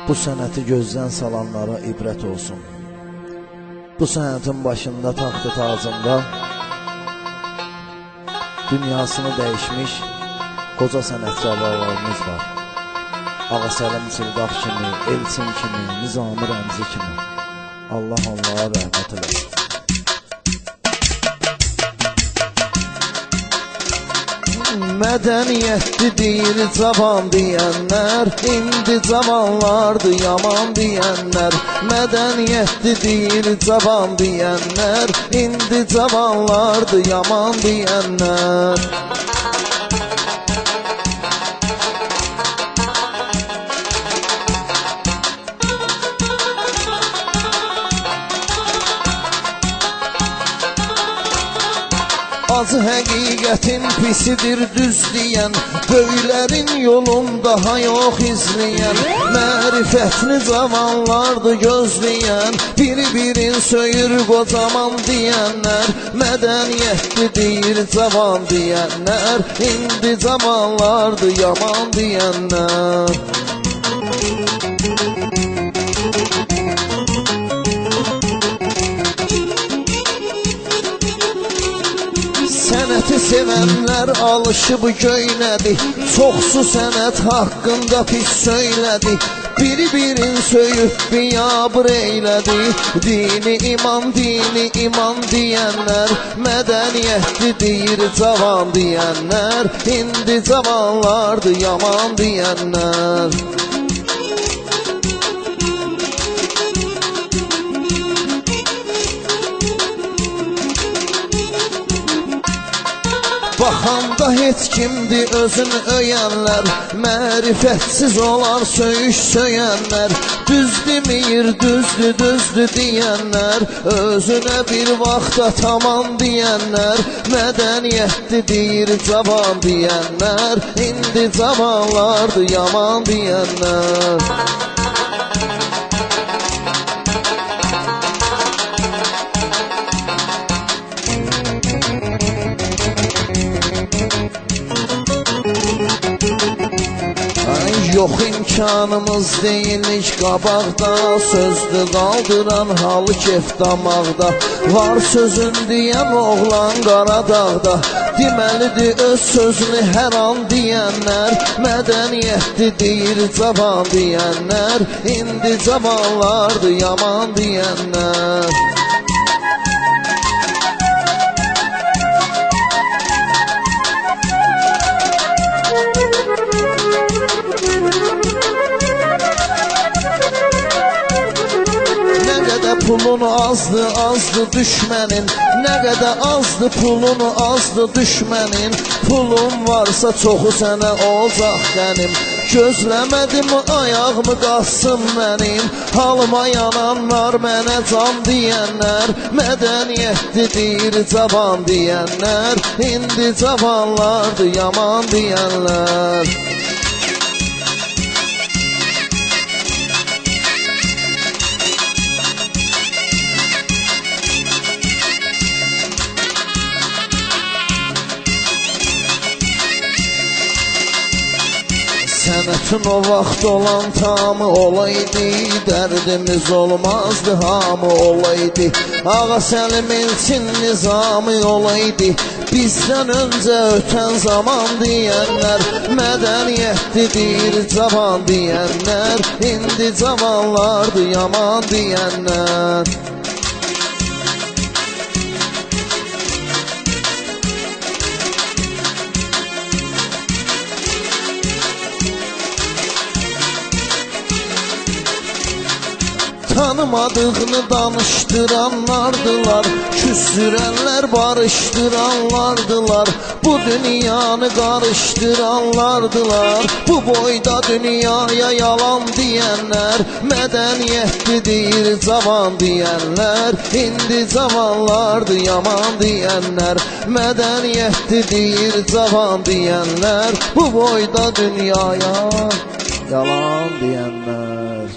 Bu sənəti gözdən salanlara ibrət olsun. Bu sənətin başında, taxtı tacında dünyasını dəyişmiş qoca sənətkarlarımız var. Ağa Səlim Çıldaq kimi, Elçin kimi, Nizami Rəmzi kimi. Allah onlara rəhmət eləsin. Mədəniyyətli deyir cavan deyənlər, indi cavanlardı yaman deyənlər. Mədəniyyətli deyir cavan deyənlər, indi cavanlardı yaman deyənlər. Acı həqiqətin pisidir düz deyən, böylərin yolun daha yox izləyən. Mərifətli cavanlardı gözləyən, bir-birin söyür qocaman deyənlər. Mədəniyyətli deyir cavan deyənlər, indi cavanlardı yaman deyənlər. Sənəti sevənlər alışıb göynədi, çoxsu sənət haqqında pis söylədi. Bir-birin söyüb biyabır eylədi, dini iman deyənlər. Mədəniyyətli deyir cavan deyənlər, indi cavanlardı yaman deyənlər. Baxanda heç kimdir özünü öyənlər, mərifətsiz olar söyüş söyənlər. Düz demir, düzdür deyənlər, özünə bir vaxta tamam deyənlər. Mədəniyyətli deyir cavan deyənlər, indi cavanlardı yaman deyənlər. Yox imkanımız deyilik qabaqda, sözdü qaldıran halı kef damaqda. Var sözün deyən oğlan Qaradağda, deməlidir öz sözünü hər an deyənlər. Mədəniyyətli deyir cavan deyənlər, indi cavanlardı yaman deyənlər. Pulun azdı düşmənin, nə qədər azdı pulun azdı düşmənin. Pulun varsa çoxu sənə olacaq qənim, gözləmədim ayağımı qassın mənim. Halıma yananlar mənə can deyənlər, mədəniyyətli deyir cavan deyənlər, indi cavanlardı yaman deyənlər. Sənətin o vaxt olan tamı olaydı, dərdimiz olmazdı hamı olaydı. Ağa Səlim Elçin nizamı olaydı, bizdən öncə ötən zaman deyənlər. Mədəniyyətli deyir cavan deyənlər, indi cavanlardı yaman deyənlər. Tanımadığını danıştıranlardılar, küsürənlər barıştıranlardılar. Bu dünyanı qarıştıranlardılar, bu boyda dünyaya yalan deyənlər. Mədəniyyətli deyir cavan deyənlər, indi cavanlardı yaman deyənlər. Mədəniyyətli deyir cavan deyənlər, bu boyda dünyaya yalan deyənlər.